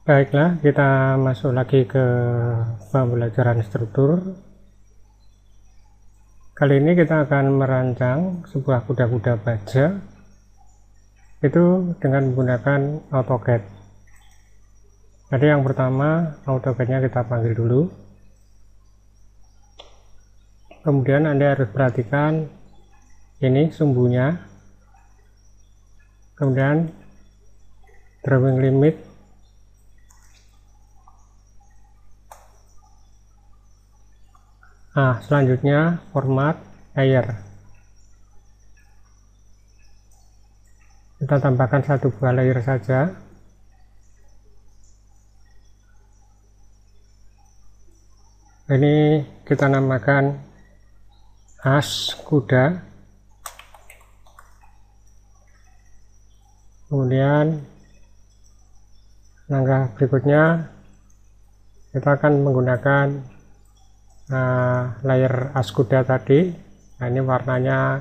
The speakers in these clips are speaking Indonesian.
Baiklah, kita masuk lagi ke pembelajaran struktur. Kali ini kita akan merancang sebuah kuda-kuda baja itu dengan menggunakan AutoCAD. Jadi yang pertama, AutoCAD-nya kita panggil dulu. Kemudian Anda harus perhatikan ini sumbunya. Kemudian drawing limit. Nah, selanjutnya format layer. Kita tambahkan satu buah layer saja. Ini kita namakan as kuda. Kemudian langkah berikutnya kita akan menggunakan layer as kuda tadi. Nah, ini warnanya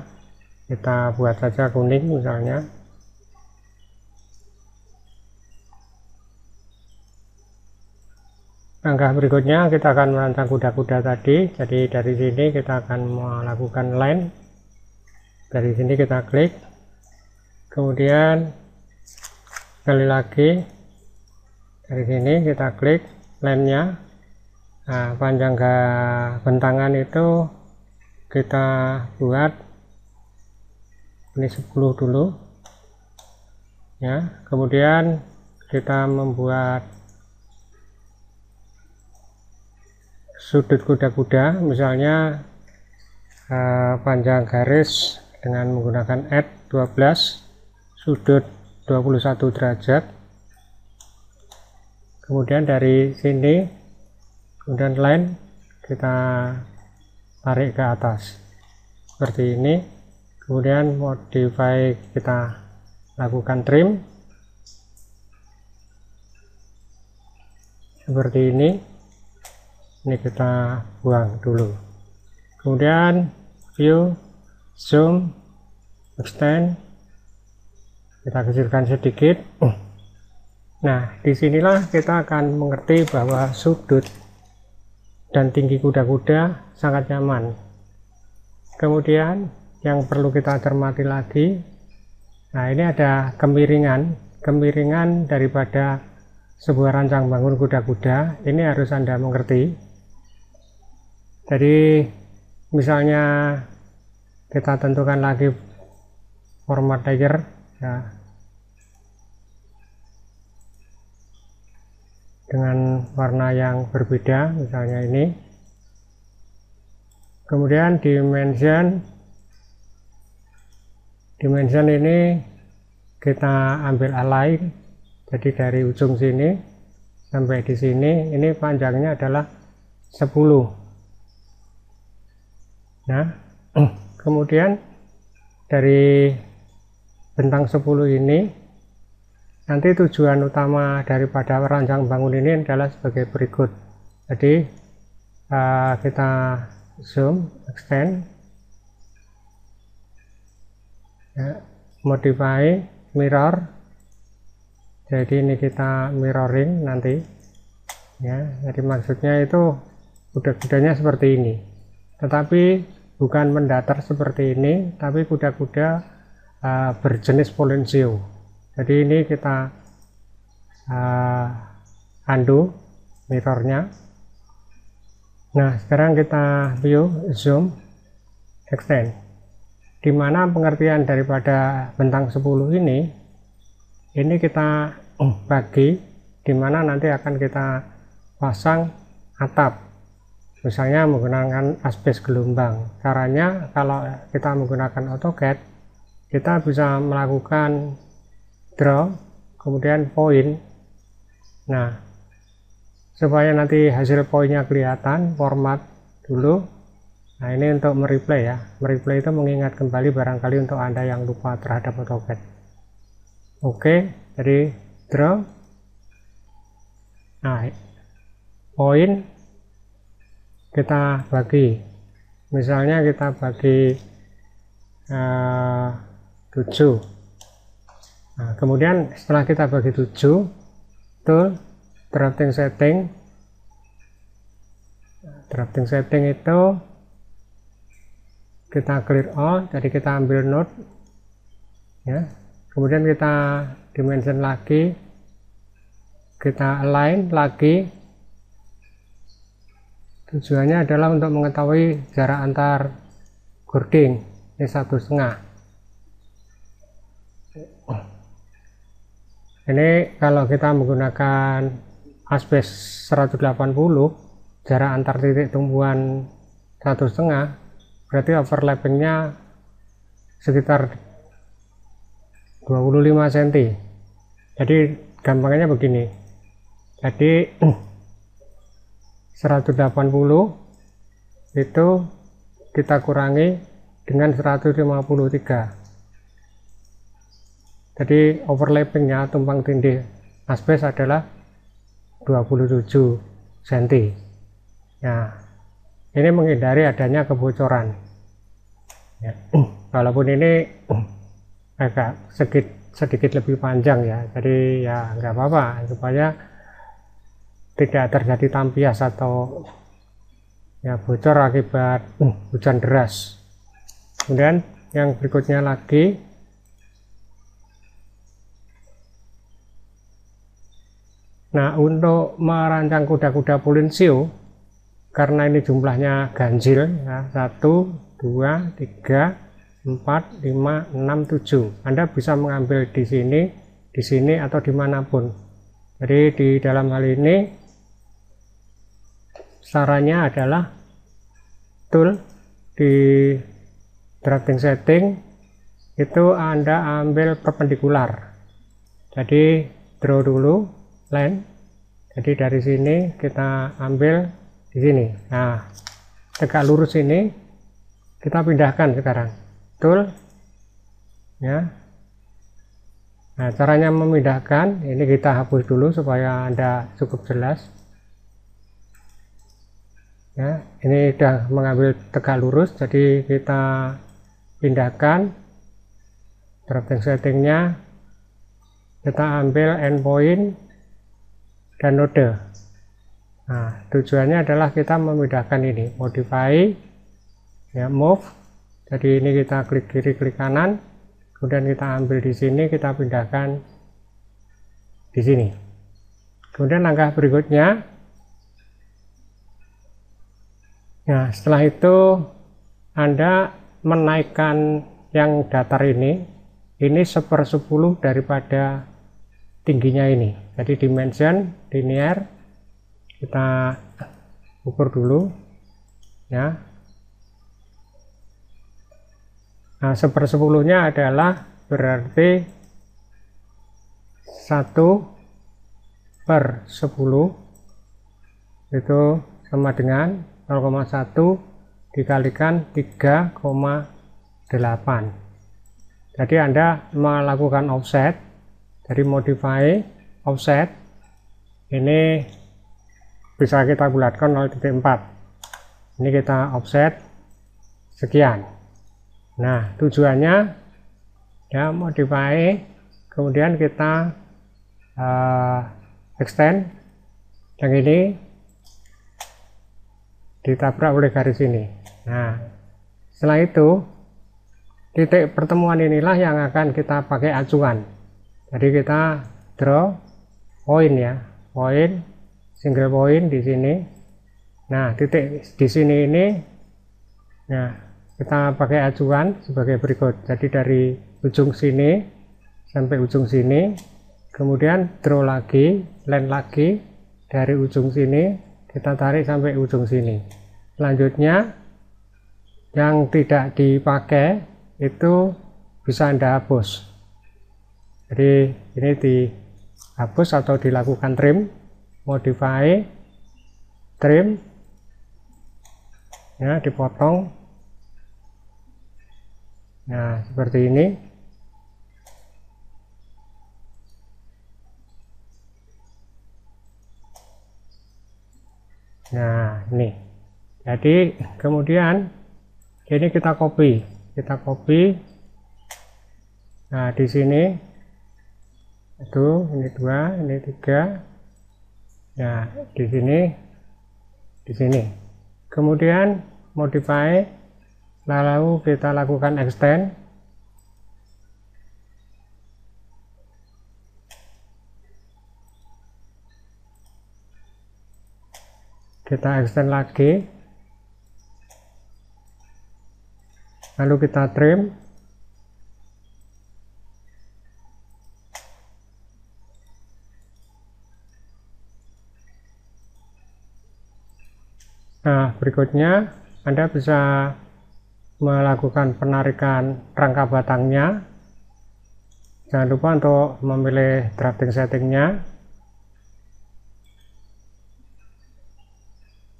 kita buat saja kuning misalnya. Langkah berikutnya kita akan merancang kuda-kuda tadi. Jadi dari sini kita akan melakukan line. Dari sini kita klik. Kemudian sekali lagi dari sini kita klik line-nya. Nah, panjang bentangan itu kita buat ini 10 dulu ya. Kemudian kita membuat sudut kuda-kuda, misalnya panjang garis dengan menggunakan add 12, sudut 21 derajat. Kemudian dari sini kemudian line kita tarik ke atas seperti ini. Kemudian modify kita lakukan trim seperti ini kita buang dulu. Kemudian view, zoom, extend, kita kecilkan sedikit. Nah, disinilah kita akan mengerti bahwa sudut dan tinggi kuda-kuda sangat nyaman. Kemudian yang perlu kita cermati lagi, nah ini ada kemiringan daripada sebuah rancang bangun kuda-kuda. Ini harus Anda mengerti. Jadi misalnya kita tentukan lagi format layer ya, dengan warna yang berbeda, misalnya ini. Kemudian dimension ini kita ambil align. Jadi dari ujung sini sampai di sini, ini panjangnya adalah 10. Nah, kemudian dari bentang 10 ini nanti tujuan utama daripada rancang bangun ini adalah sebagai berikut. Jadi kita zoom, extend, ya, modify, mirror. Jadi ini kita mirroring nanti, ya. Jadi maksudnya itu kuda-kudanya seperti ini, tetapi bukan mendatar seperti ini, tapi kuda-kuda berjenis polensio. Jadi ini kita undo mirrornya. Nah, sekarang kita view, zoom, extend. Dimana pengertian daripada bentang 10 ini kita bagi, dimana nanti akan kita pasang atap, misalnya menggunakan asbes gelombang. Caranya kalau kita menggunakan AutoCAD, kita bisa melakukan draw, kemudian point. Nah, supaya nanti hasil poinnya kelihatan, format dulu. Nah, ini untuk mereplay ya. Mereplay itu mengingat kembali barangkali untuk Anda yang lupa terhadap AutoCAD. Oke, jadi draw. Nah, point kita bagi. Misalnya kita bagi 7. Nah, kemudian setelah kita bagi 7, tool, drafting setting itu kita clear all, jadi kita ambil node ya, kemudian kita dimension lagi, kita align lagi. Tujuannya adalah untuk mengetahui jarak antar grounding, ini 1,5. Ini kalau kita menggunakan aspek 180, jarak antar titik tumbuhan 1,5, berarti overlappingnya sekitar 25 cm. Jadi gampangnya begini, jadi 180 itu kita kurangi dengan 153, jadi overlappingnya tumpang tindih asbes adalah 27 cm. Nah, ini menghindari adanya kebocoran ya. Walaupun ini agak sedikit lebih panjang ya, jadi ya nggak apa-apa supaya tidak terjadi tampias atau ya bocor akibat hujan deras. Kemudian yang berikutnya lagi, nah untuk merancang kuda-kuda Polensio, karena ini jumlahnya ganjil ya, 1, 2, 3, 4, 5, 6, 7. Anda bisa mengambil di sini atau dimanapun. Jadi di dalam hal ini sarannya adalah tool di drafting setting itu Anda ambil perpendikular. Jadi draw dulu line. Jadi dari sini kita ambil di sini. Nah, tegak lurus ini kita pindahkan sekarang. Tool ya. Nah, caranya memindahkan ini kita hapus dulu supaya Anda cukup jelas ya. Ini sudah mengambil tegak lurus, jadi kita pindahkan drafting settingnya, kita ambil endpoint dan node. Nah, tujuannya adalah kita memindahkan ini, modify ya, move. Jadi ini kita klik kiri, klik kanan, kemudian kita ambil di sini, kita pindahkan di sini. Kemudian langkah berikutnya, nah setelah itu Anda menaikkan yang datar ini 1/10 daripada tingginya ini. Jadi dimension linear kita ukur dulu ya. Nah, 1/10-nya adalah berarti 1/10 itu sama dengan 0,1 dikalikan 3,8. Jadi Anda melakukan offset, dari modify offset ini bisa kita bulatkan 0,4. Ini kita offset sekian. Nah, tujuannya ya modify, kemudian kita extend yang ini ditabrak oleh garis ini. Nah, setelah itu titik pertemuan inilah yang akan kita pakai acuan. Jadi kita draw point ya, point, single point di sini. Nah, titik di sini ini, nah kita pakai acuan sebagai berikut. Jadi dari ujung sini sampai ujung sini, kemudian draw lagi, line lagi dari ujung sini, kita tarik sampai ujung sini. Selanjutnya yang tidak dipakai itu bisa Anda hapus. Jadi ini dihapus atau dilakukan trim, modify, trim ya, dipotong. Nah, seperti ini. Nah, ini. Jadi, kemudian ini kita copy. Nah, di sini itu ini 2, ini 3. Nah, di sini. Kemudian modify, lalu kita lakukan extend. Kita extend lagi. Lalu kita trim. Nah, berikutnya Anda bisa melakukan penarikan rangka batangnya. Jangan lupa untuk memilih drafting settingnya.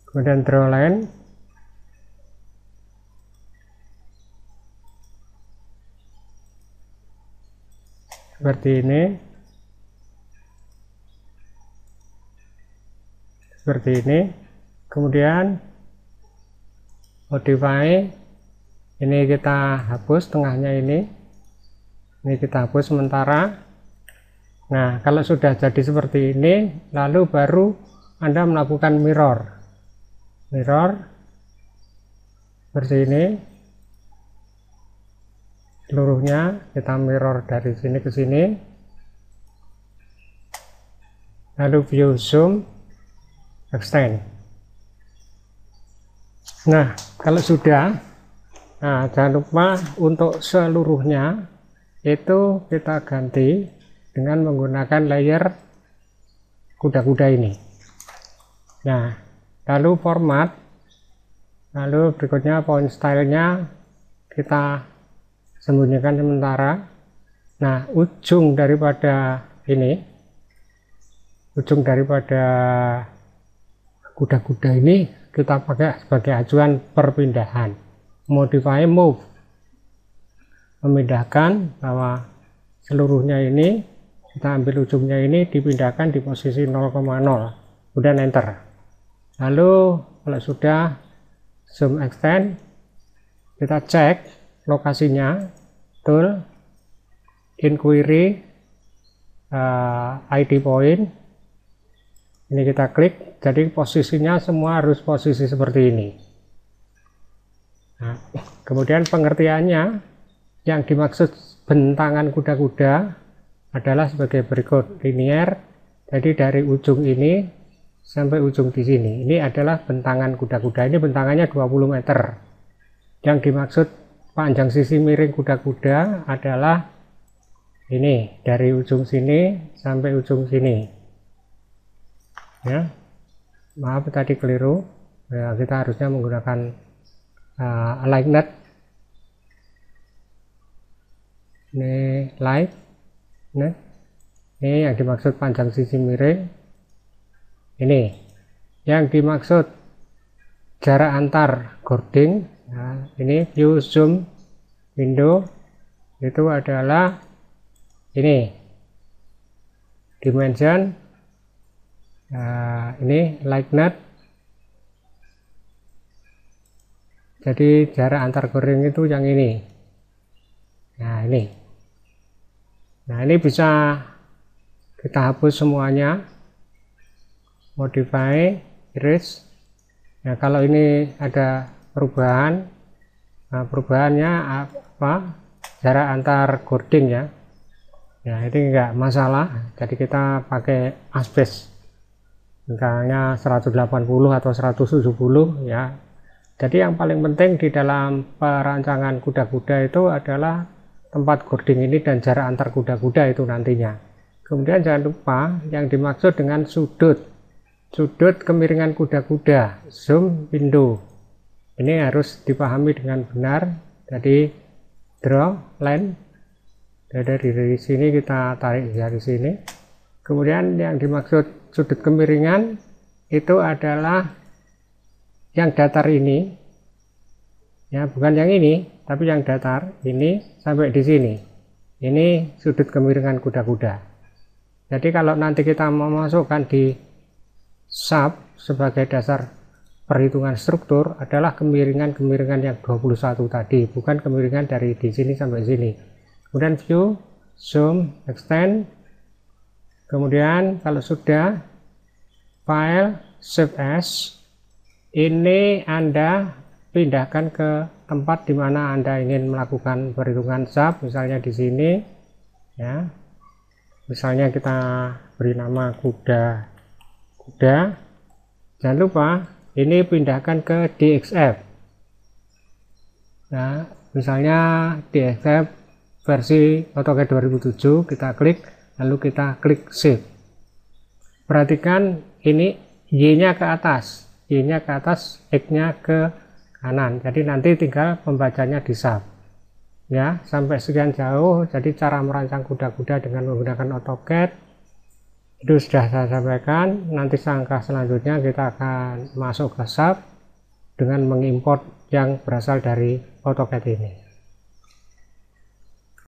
Kemudian draw line. Seperti ini. Seperti ini. Kemudian modify, ini kita hapus tengahnya ini kita hapus sementara. Nah, kalau sudah jadi seperti ini, lalu baru Anda melakukan mirror seperti ini. Seluruhnya kita mirror dari sini ke sini, lalu view zoom extend. Nah, kalau sudah, nah jangan lupa untuk seluruhnya itu kita ganti dengan menggunakan layer kuda-kuda ini. Nah, lalu format, lalu berikutnya point stylenya kita sembunyikan sementara. Nah, ujung daripada kuda-kuda ini kita pakai sebagai acuan perpindahan. Modify move, memindahkan bahwa seluruhnya ini kita ambil ujungnya ini dipindahkan di posisi 0,0, kemudian enter. Lalu kalau sudah zoom extend, kita cek lokasinya, tool inquiry ID point, ini kita klik, jadi posisinya semua harus posisi seperti ini. Nah, kemudian pengertiannya yang dimaksud bentangan kuda-kuda adalah sebagai berikut, linear, jadi dari ujung ini sampai ujung di sini, ini adalah bentangan kuda-kuda. Ini bentangannya 20 meter. Yang dimaksud panjang sisi miring kuda-kuda adalah ini, dari ujung sini sampai ujung sini. Ya, maaf tadi keliru. Ya, kita harusnya menggunakan alignment. Ini light, nah, ini yang dimaksud panjang sisi miring. Ini yang dimaksud jarak antar cording. Nah, ini view zoom window itu adalah ini dimension. Nah, ini likeness, jadi jarak antar cording itu yang ini. Nah, ini bisa kita hapus semuanya, modify, erase. Nah, kalau ini ada perubahan, nah, perubahannya apa? Jarak antar cording ya. Nah, ini enggak masalah, jadi kita pakai asbes, misalnya 180 atau 170 ya. Jadi yang paling penting di dalam perancangan kuda-kuda itu adalah tempat cording ini dan jarak antar kuda-kuda itu nantinya. Kemudian jangan lupa yang dimaksud dengan sudut kemiringan kuda-kuda, zoom window, ini harus dipahami dengan benar. Jadi draw line, dari sini kita tarik dari sini. Kemudian yang dimaksud sudut kemiringan itu adalah yang datar ini ya, bukan yang ini tapi yang datar ini sampai di sini. Ini sudut kemiringan kuda-kuda. Jadi kalau nanti kita memasukkan di sub sebagai dasar perhitungan struktur adalah kemiringan-kemiringan yang 21 tadi, bukan kemiringan dari di sini sampai sini. Kemudian view, zoom, extend. Kemudian kalau sudah file save as. Ini Anda pindahkan ke tempat di mana Anda ingin melakukan perhitungan SAP, misalnya di sini ya. Misalnya kita beri nama kuda. Jangan lupa ini pindahkan ke DXF. Nah, misalnya DXF versi AutoCAD 2007, kita klik, lalu kita klik save. Perhatikan ini Y-nya ke atas, Y-nya ke atas, X-nya ke kanan. Jadi nanti tinggal pembacanya di SAP. Ya, sampai sekian jauh. Jadi cara merancang kuda-kuda dengan menggunakan AutoCAD itu sudah saya sampaikan. Nanti langkah selanjutnya kita akan masuk ke SAP dengan mengimport yang berasal dari AutoCAD ini.